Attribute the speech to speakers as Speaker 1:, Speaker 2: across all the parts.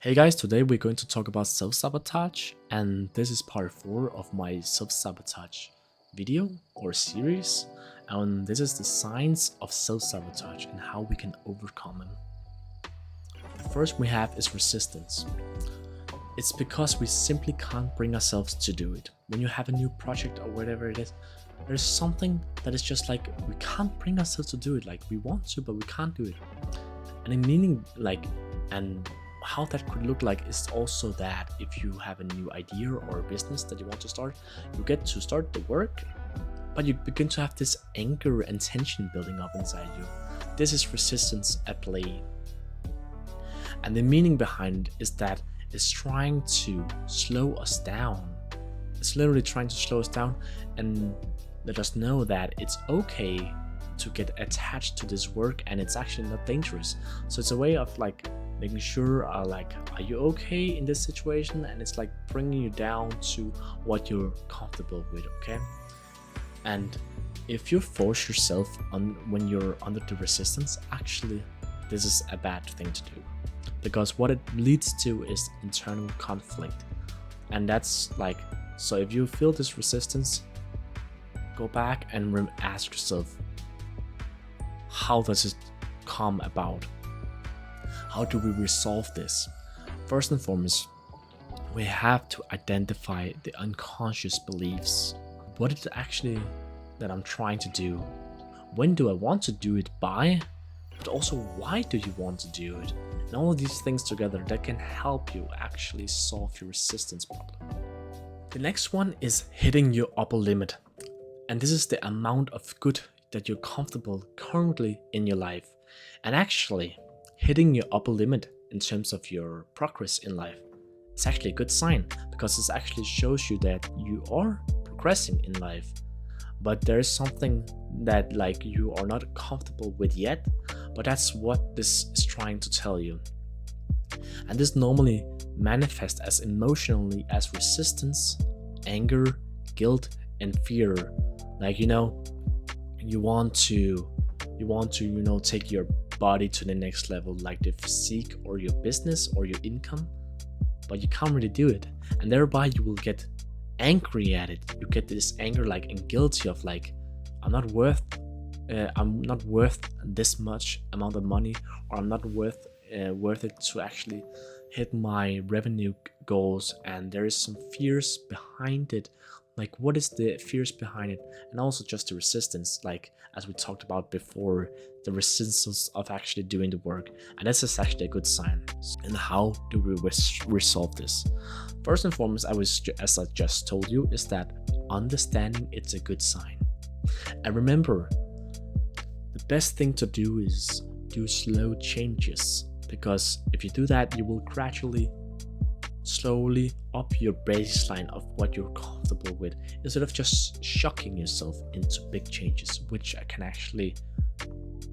Speaker 1: Hey guys, today we're going to talk about self-sabotage, and this is part 4 of my self-sabotage video or series, and this is the signs of self-sabotage and how we can overcome them. The first we have is resistance. It's because we simply can't bring ourselves to do it. When you have a new project or whatever it is, there's something that is just like we can't bring ourselves to do it. Like we want to, but we can't do it. And in meaning and how that could look like is also that if you have a new idea or a business that you want to start, you get to start the work, but you begin to have this anger and tension building up inside you. This is resistance at play. And the meaning behind it is that it's trying to slow us down. It's literally trying to slow us down and let us know that it's okay to get attached to this work and it's actually not dangerous. So it's a way of making sure are you okay in this situation, and it's like bringing you down to what you're comfortable with. Okay, and if you force yourself on when you're under the resistance, actually this is a bad thing to do, because what it leads to is internal conflict. And that's so if you feel this resistance, go back and ask yourself, how does it come about? How do we resolve this? First and foremost, we have to identify the unconscious beliefs. What is it actually that I'm trying to do? When do I want to do it by? But also, why do you want to do it? And all of these things together that can help you actually solve your resistance problem. The next one is hitting your upper limit. And this is the amount of good that you're comfortable currently in your life. And actually, hitting your upper limit in terms of your progress in life is actually a good sign, because this actually shows you that you are progressing in life. But there is something that you are not comfortable with yet, but that's what this is trying to tell you. And this normally manifests as emotionally as resistance, anger, guilt, and fear. You want to take your body to the next level, like the physique or your business or your income, but you can't really do it, and thereby you will get angry at it. You get this anger and guilty of I'm not worth this much amount of money, or I'm not worth it to actually hit my revenue goals. And there is some fears behind it. What is the fears behind it? And also just the resistance, as we talked about before, the resistance of actually doing the work. And this is actually a good sign. And how do we resolve this? First and foremost, as I just told you, is that understanding it's a good sign. And remember, the best thing to do is do slow changes, because if you do that, you will gradually slowly up your baseline of what you're comfortable with, instead of just shocking yourself into big changes, which can actually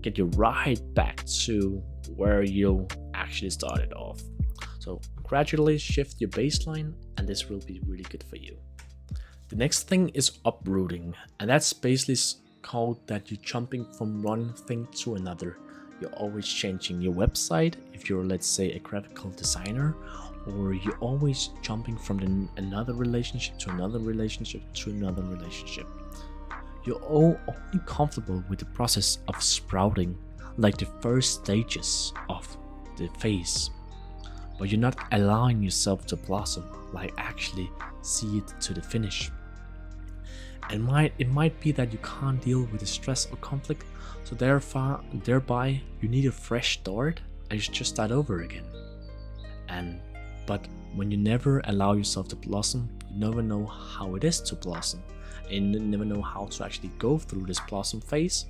Speaker 1: get you right back to where you actually started off. So gradually shift your baseline, and this will be really good for you. The next thing is uprooting, and that's basically called that you're jumping from one thing to another. You're always changing your website if you're, let's say, a graphical designer, or you're always jumping from another relationship to another relationship to another relationship. You're only comfortable with the process of sprouting, like the first stages of the phase, but you're not allowing yourself to blossom, actually see it to the finish. And it might be that you can't deal with the stress or conflict, so thereby you need a fresh start, and you should just start over again. But when you never allow yourself to blossom, you never know how it is to blossom, and you never know how to actually go through this blossom phase,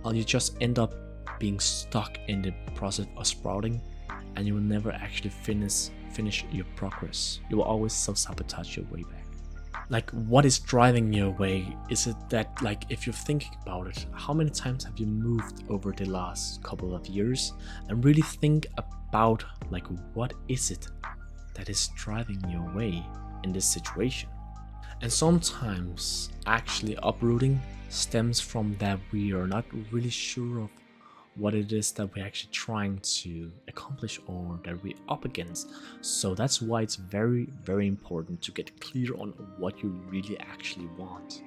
Speaker 1: or you just end up being stuck in the process of sprouting, and you will never actually finish your progress. You will always self-sabotage your way back. What is driving you away? Is it that, if you're thinking about it, how many times have you moved over the last couple of years, and really think about what is it that is driving you away in this situation? And sometimes actually uprooting stems from that we are not really sure of what it is that we're actually trying to accomplish or that we're up against. So that's why it's very, very important to get clear on what you really actually want.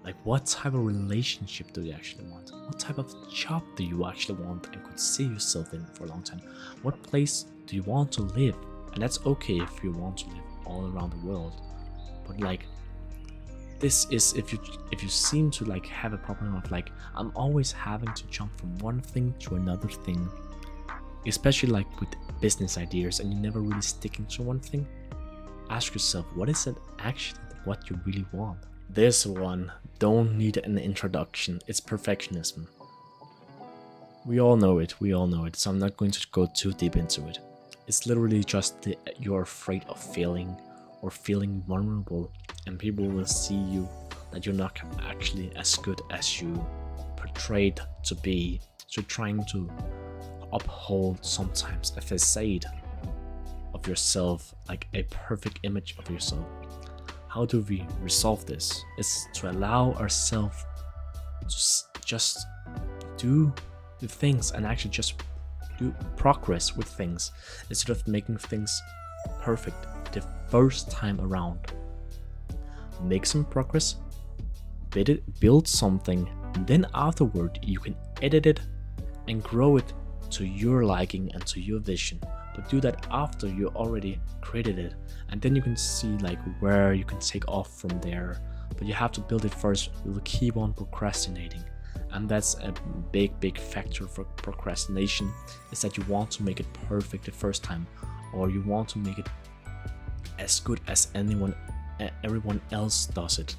Speaker 1: Like, what type of relationship do you actually want? What type of job do you actually want and could see yourself in for a long time? What place do you want to live? And that's okay if you want to live all around the world. But like, this is if you seem to like have a problem of like, I'm always having to jump from one thing to another thing, especially like with business ideas, and you're never really sticking to one thing, ask yourself, what is it actually what you really want? This one don't need an introduction. It's perfectionism. We all know it, so I'm not going to go too deep into it. It's literally just you're afraid of failing or feeling vulnerable, and people will see you that you're not actually as good as you portrayed to be. So trying to uphold sometimes a facade of yourself, like a perfect image of yourself. How do we resolve this? It's to allow ourselves to just do the things and actually just do progress with things instead of making things perfect the first time around. Make some progress, build something, and then afterward you can edit it and grow it to your liking and to your vision. But do that after you already created it, and then you can see like where you can take off from there. But you have to build it first. You'll keep on procrastinating, and that's a big factor for procrastination, is that you want to make it perfect the first time, or you want to make it as good as everyone else does it.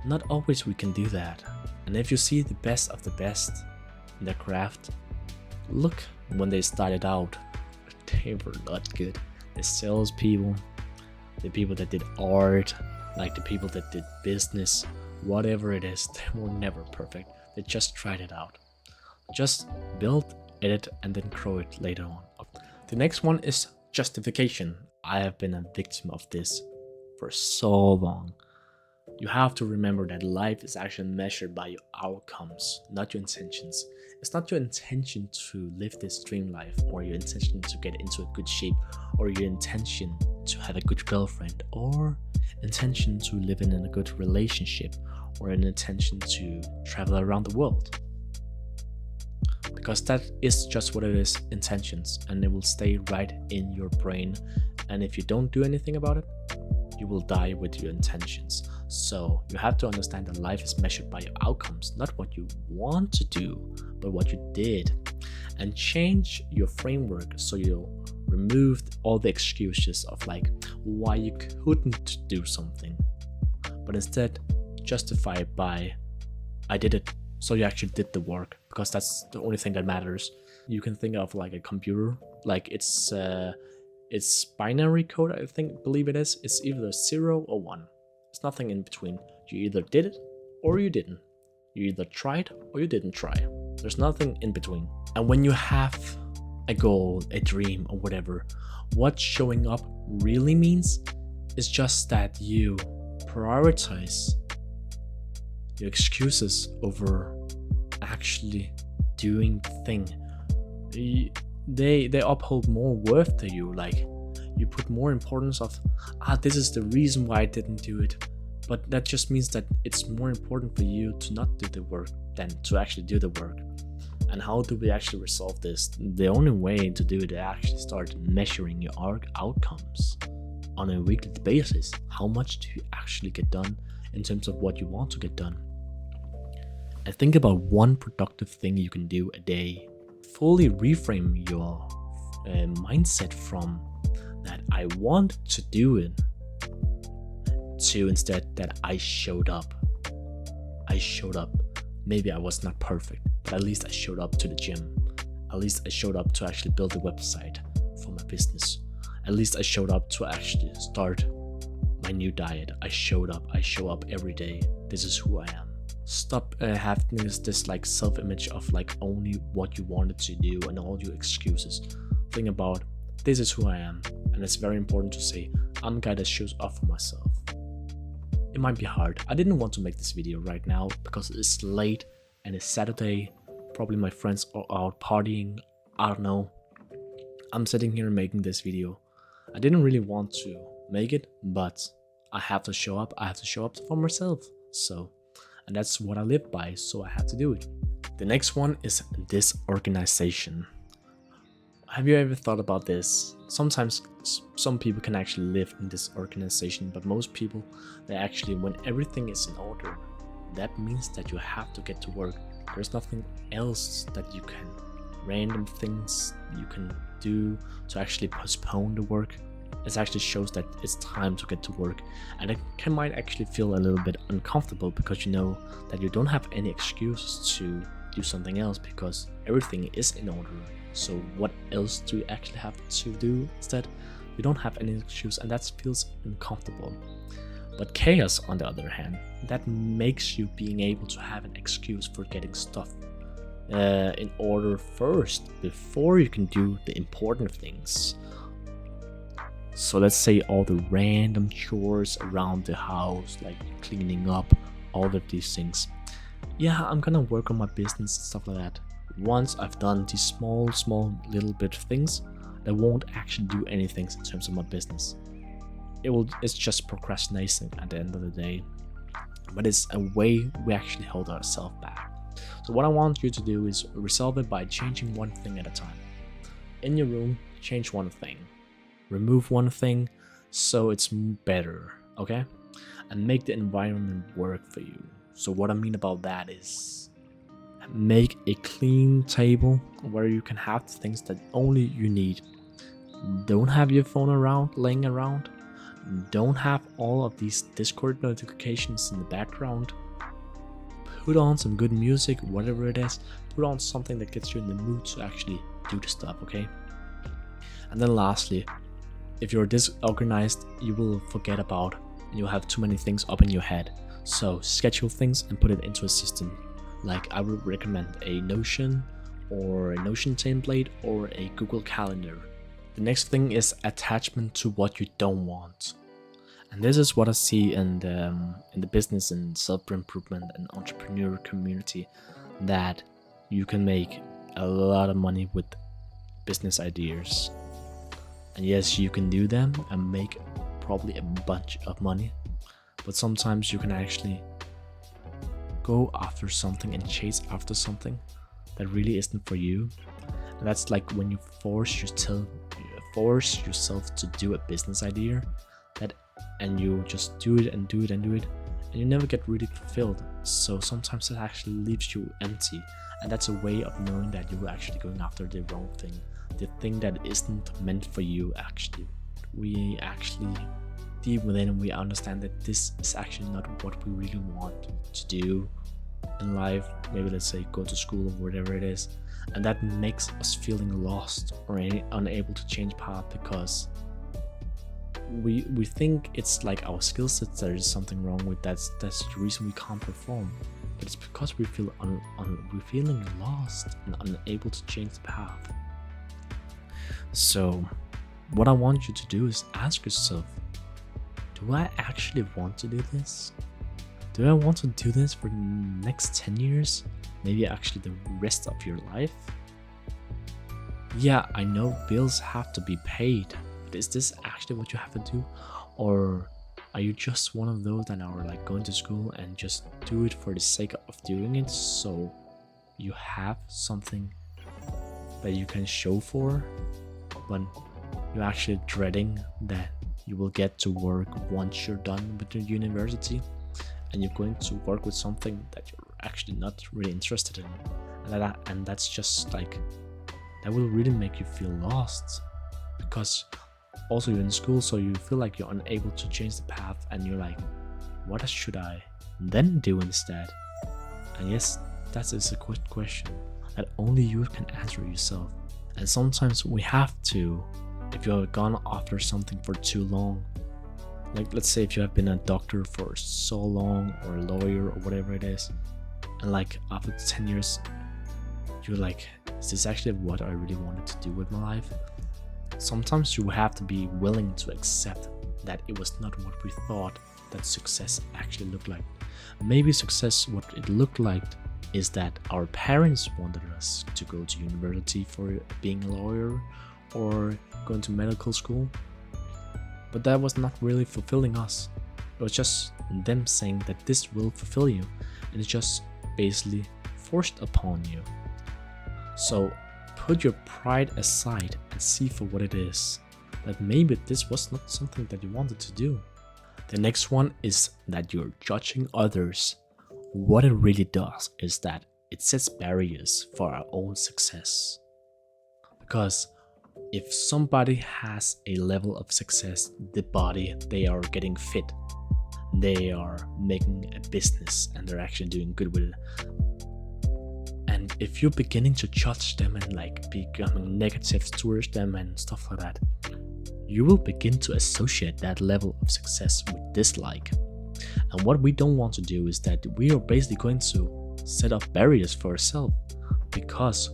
Speaker 1: Not always we can do that, and if you see the best of the best in their craft, look when they started out. They were not good. The salespeople, the people that did art, like the people that did business, whatever it is, they were never perfect. They just tried it out. Just build, edit, and then grow it later on. The next one is justification. I have been a victim of this for so long. You have to remember that life is actually measured by your outcomes, not your intentions. It's not your intention to live this dream life, or your intention to get into a good shape, or your intention to have a good girlfriend, or intention to live in a good relationship, or an intention to travel around the world. Because that is just what it is, intentions, and it will stay right in your brain. And if you don't do anything about it, you will die with your intentions. So you have to understand that life is measured by your outcomes, not what you want to do, but what you did. And change your framework so you'll remove all the excuses of like why you couldn't do something, but instead justify it by, I did it, so you actually did the work, because that's the only thing that matters. You can think of like a computer, like it's binary code, I believe it is. It's either 0 or 1. There's nothing in between. You either did it or you didn't. You either tried or you didn't try. There's nothing in between. And when you have a goal, a dream, or whatever, what showing up really means is just that you prioritize your excuses over actually doing the thing. They uphold more worth to you. Like, you put more importance of, this is the reason why I didn't do it. But that just means that it's more important for you to not do the work than to actually do the work. And how do we actually resolve this? The only way to do it is actually start measuring your outcomes on a weekly basis. How much do you actually get done in terms of what you want to get done? And think about one productive thing you can do a day. Fully reframe your mindset from that I want to do it to instead that I showed up. Maybe I was not perfect, but at least I showed up to the gym. At least I showed up to actually build a website for my business. At least I showed up to actually start my new diet. I show up every day. This is who I am. Stop having this like self-image of like only what you wanted to do and all your excuses. Think about, this is who I am, and it's very important to say, I'm a guy that shows up for myself. It might be hard. I didn't want to make this video right now because it's late and it's Saturday, Probably my friends are out partying. I don't know. I'm sitting here making this video. I didn't really want to make it, but I have to show up. I have to show up for myself. And that's what I live by, so I have to do it. The next one is disorganization. Have you ever thought about this? Sometimes some people can actually live in disorganization, but most people, they actually, when everything is in order, that means that you have to get to work. There's nothing else that you can, random things you can do to actually postpone the work. It actually shows that it's time to get to work, and it might actually feel a little bit uncomfortable because you know that you don't have any excuses to do something else because everything is in order. So what else do you actually have to do instead? You don't have any excuse, and that feels uncomfortable. But chaos, on the other hand, that makes you being able to have an excuse for getting stuff in order first before you can do the important things. So let's say all the random chores around the house, like cleaning up, all of these things. Yeah, I'm gonna work on my business and stuff like that. Once I've done these small little bit of things, that won't actually do anything in terms of my business. It's just procrastination at the end of the day. But it's a way we actually hold ourselves back. So what I want you to do is resolve it by changing one thing at a time. In your room, change one thing. Remove one thing so it's better, okay? And make the environment work for you. So what I mean about that is make a clean table where you can have the things that only you need. Don't have your phone laying around. Don't have all of these Discord notifications in the background. Put on some good music, whatever it is. Put on something that gets you in the mood to actually do the stuff, okay? And then lastly, if you're disorganized, you will forget about, you'll have too many things up in your head. So schedule things and put it into a system. Like I would recommend a Notion or a Notion template or a Google Calendar. The next thing is attachment to what you don't want. And this is what I see in the business and self-improvement and entrepreneur community, that you can make a lot of money with business ideas. And yes, you can do them and make probably a bunch of money, but sometimes you can actually go after something and chase after something that really isn't for you. And that's like when you force yourself to do a business idea, and you just do it and you never get really fulfilled. So sometimes it actually leaves you empty, and that's a way of knowing that you're actually going after the wrong thing, the thing that isn't meant for you. Actually, we actually deep within, we understand that this is actually not what we really want to do in life. Maybe let's say go to school or whatever it is, and that makes us feeling lost or unable to change path because we think it's like our skill sets there is something wrong with. That's the reason we can't perform, but it's because we feel we're feeling lost and unable to change the path. So what I want you to do is ask yourself, do I actually want to do this? Do I want to do this for the next 10 years? Maybe actually the rest of your life? Yeah, I know bills have to be paid, but is this actually what you have to do? Or are you just one of those that are like going to school and just do it for the sake of doing it, so you have something that you can show for, but you're actually dreading that you will get to work once you're done with the university, and you're going to work with something that you're actually not really interested in, and that's just like, that will really make you feel lost, because also you're in school, so you feel like you're unable to change the path, and you're like, what should I then do instead? And yes, that is a good question that only you can answer yourself. And sometimes we have to, if you have gone after something for too long, like let's say if you have been a doctor for so long, or a lawyer or whatever it is, and like after 10 years you're like, is this actually what I really wanted to do with my life? Sometimes you have to be willing to accept that it was not what we thought that success actually looked like. Maybe success, what it looked like is that our parents wanted us to go to university for being a lawyer or going to medical school, but that was not really fulfilling us. It was just them saying that this will fulfill you, and it's just basically forced upon you. So put your pride aside and see for what it is, that maybe this was not something that you wanted to do. The next one is that you're judging others. What it really does is that it sets barriers for our own success. Because if somebody has a level of success, the body, they are getting fit, they are making a business, and they're actually doing good with it. And if you're beginning to judge them and like becoming negative towards them and stuff like that, you will begin to associate that level of success with dislike. And what we don't want to do is that we are basically going to set up barriers for ourselves, because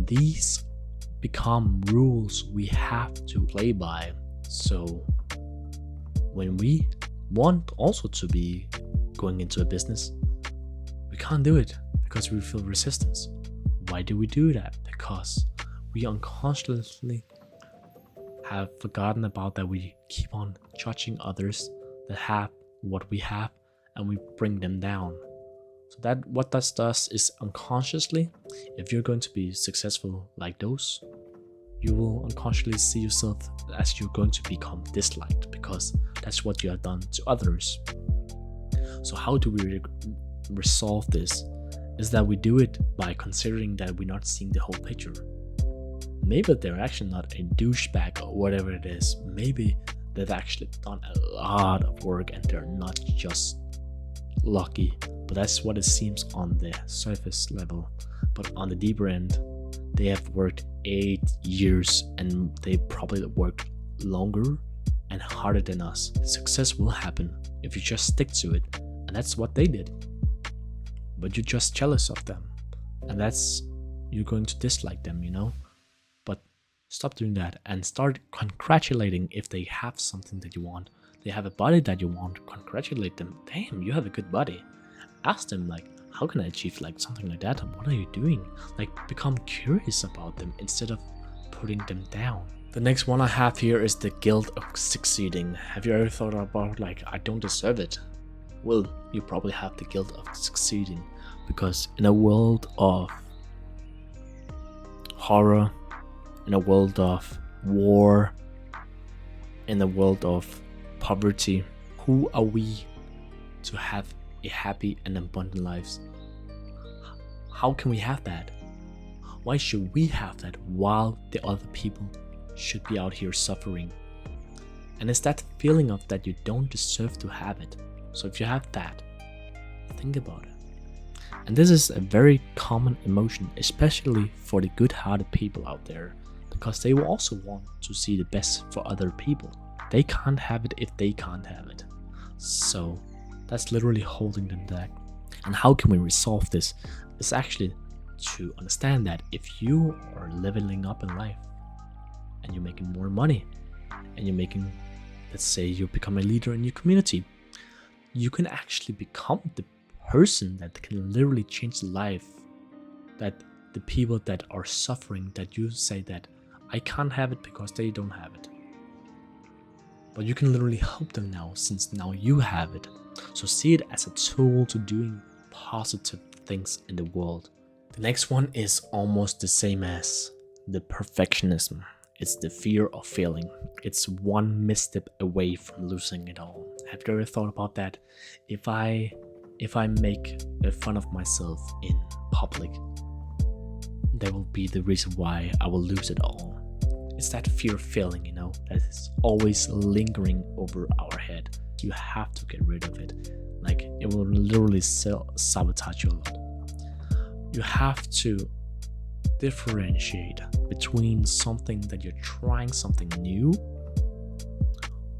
Speaker 1: these become rules we have to play by. So when we want also to be going into a business, we can't do it because we feel resistance. Why do we do that? Because we unconsciously have forgotten about that. We keep on judging others that have what we have, and we bring them down. So that what that does is unconsciously, if you're going to be successful like those, you will unconsciously see yourself as you're going to become disliked, because that's what you have done to others. So how do we resolve this? Is that we do it by considering that we're not seeing the whole picture. Maybe they're actually not a douchebag or whatever it is. Maybe they've actually done a lot of work and they're not just lucky. But that's what it seems on the surface level. But on the deeper end, they have worked 8 years and they probably worked longer and harder than us. Success will happen if you just stick to it. And that's what they did. But you're just jealous of them. And that's, you're going to dislike them, you know? But stop doing that and start congratulating if they have something that you want. They have a body that you want, congratulate them. Damn, you have a good body. Ask them like, how can I achieve like something like that? What are you doing? Like, become curious about them instead of putting them down. The next one I have here is the guilt of succeeding. Have you ever thought about like, I don't deserve it? Well, you probably have the guilt of succeeding, because in a world of horror, in a world of war, in a world of poverty, who are we to have a happy and abundant lives? How can we have that? Why should we have that while the other people should be out here suffering? And it's that feeling of that you don't deserve to have it. So if you have that, think about it. And this is a very common emotion, especially for the good-hearted people out there, because they will also want to see the best for other people. They can't have it if they can't have it. So that's literally holding them back. And how can we resolve this? It's actually to understand that if you are leveling up in life and you're making more money and you're making, let's say you become a leader in your community, you can actually become the person that can literally change the life that the people that are suffering, that you say that I can't have it because they don't have it. But you can literally help them now, since now you have it. So see it as a tool to doing positive things in the world. The next one is almost the same as the perfectionism. It's the fear of failing. It's one misstep away from losing it all. Have you ever thought about that? If I make fun of myself in public, that will be the reason why I will lose it all. It's that fear of failing, you know, that is always lingering over our head. You have to get rid of it. Like, it will literally sabotage you a lot. You have to differentiate between something that you're trying something new,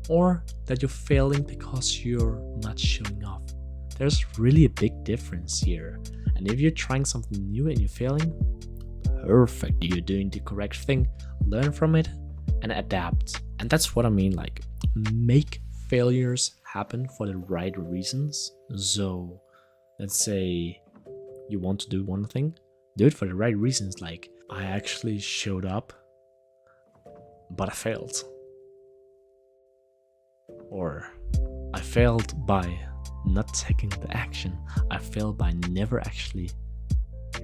Speaker 1: or that you're failing because you're not showing off. There's really a big difference here. And if you're trying something new and you're failing, perfect, you're doing the correct thing. Learn from it and adapt. And that's what I mean, like, make failures happen for the right reasons. So let's say you want to do one thing, do it for the right reasons. Like, I actually showed up, but I failed. Or I failed by not taking the action. I failed by never actually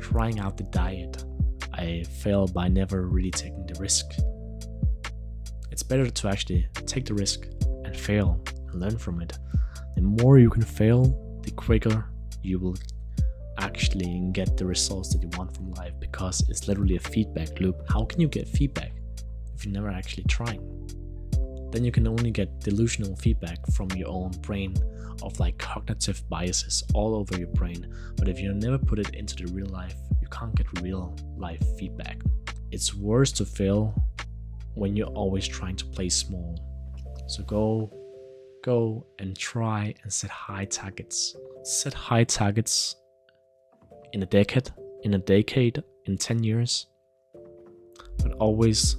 Speaker 1: trying out the diet. I failed by never really taking the risk. It's better to actually take the risk and fail and learn from it. The more you can fail, the quicker you will actually get the results that you want from life, because it's literally a feedback loop. How can you get feedback if you're never actually trying? Then you can only get delusional feedback from your own brain of like cognitive biases all over your brain. But if you never put it into the real life, you can't get real life feedback. It's worse to fail when you're always trying to play small. So go and try and set high targets. Set high targets in a decade, in 10 years. But always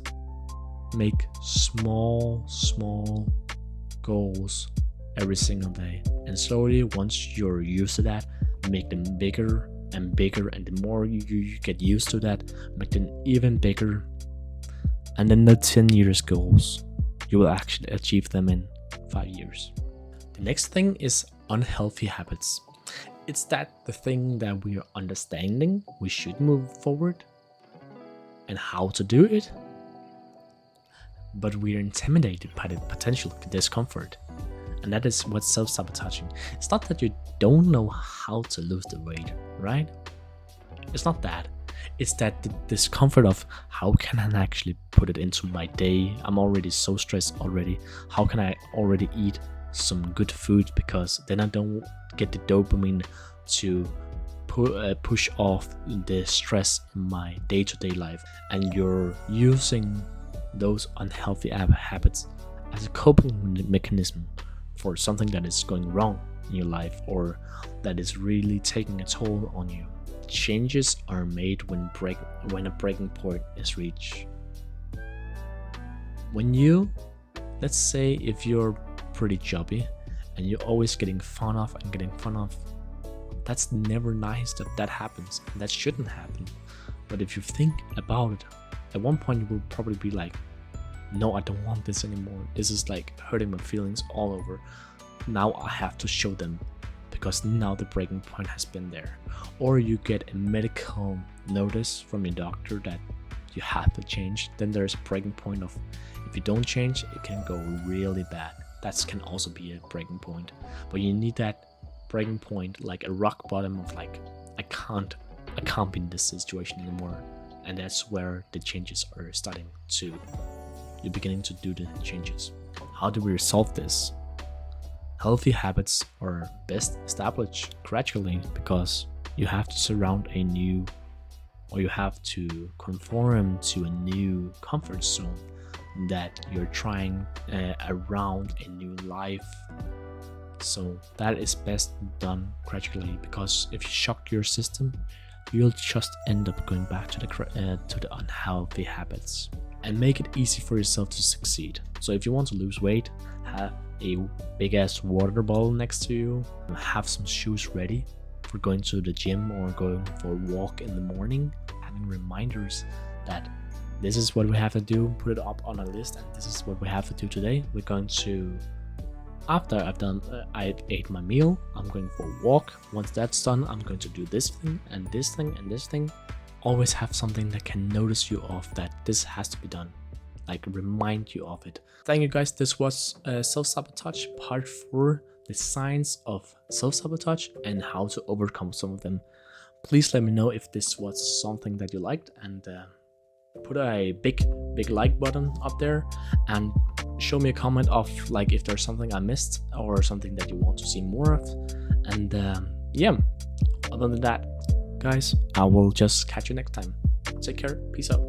Speaker 1: make small goals every single day. And slowly, once you're used to that, make them bigger and bigger. And the more you get used to that, make them even bigger. And then the 10 years goals, you will actually achieve them in 5 years. The next thing is unhealthy habits. It's that the thing that we are understanding we should move forward and how to do it, but we are intimidated by the potential discomfort. And that is what's self-sabotaging. It's not that you don't know how to lose the weight, right? It's not that. It's that the discomfort of how can I actually put it into my day? I'm already so stressed already. How can I already eat some good food? Because then I don't get the dopamine to push off the stress in my day-to-day life. And you're using those unhealthy habits as a coping mechanism for something that is going wrong in your life, or that is really taking a toll on you. Changes are made when a breaking point is reached. When you, let's say if you're pretty chubby and you're always getting fun of, that's never nice that happens, and that shouldn't happen. But if you think about it, at one point you will probably be like, no, I don't want this anymore. This is like hurting my feelings all over. Now I have to show them, because now the breaking point has been there. Or you get a medical notice from your doctor that you have to change. Then there's a breaking point of, if you don't change, it can go really bad. That can also be a breaking point. But you need that breaking point, like a rock bottom of like, I can't be in this situation anymore. And that's where the changes are starting to, you're beginning to do the changes. How do we resolve this? Healthy habits are best established gradually, because you have to surround you have to conform to a new comfort zone that you're trying around a new life. So that is best done gradually, because if you shock your system, you'll just end up going back to the unhealthy habits. And make it easy for yourself to succeed. So if you want to lose weight, have a big ass water bottle next to you, have some shoes ready for going to the gym or going for a walk in the morning, having reminders that this is what we have to do, put it up on a list, and this is what we have to do today. We're going to, after I ate my meal, I'm going for a walk. Once that's done, I'm going to do this thing and this thing and this thing. Always have something that can notice you of that this has to be done, like remind you of it. Thank you guys. This was Self-Sabotage Part 4, the signs of self-sabotage and how to overcome some of them. Please let me know if this was something that you liked, and put a big like button up there, and show me a comment of like if there's something I missed or something that you want to see more of. And yeah, other than that, guys, I will just catch you next time. Take care. Peace out.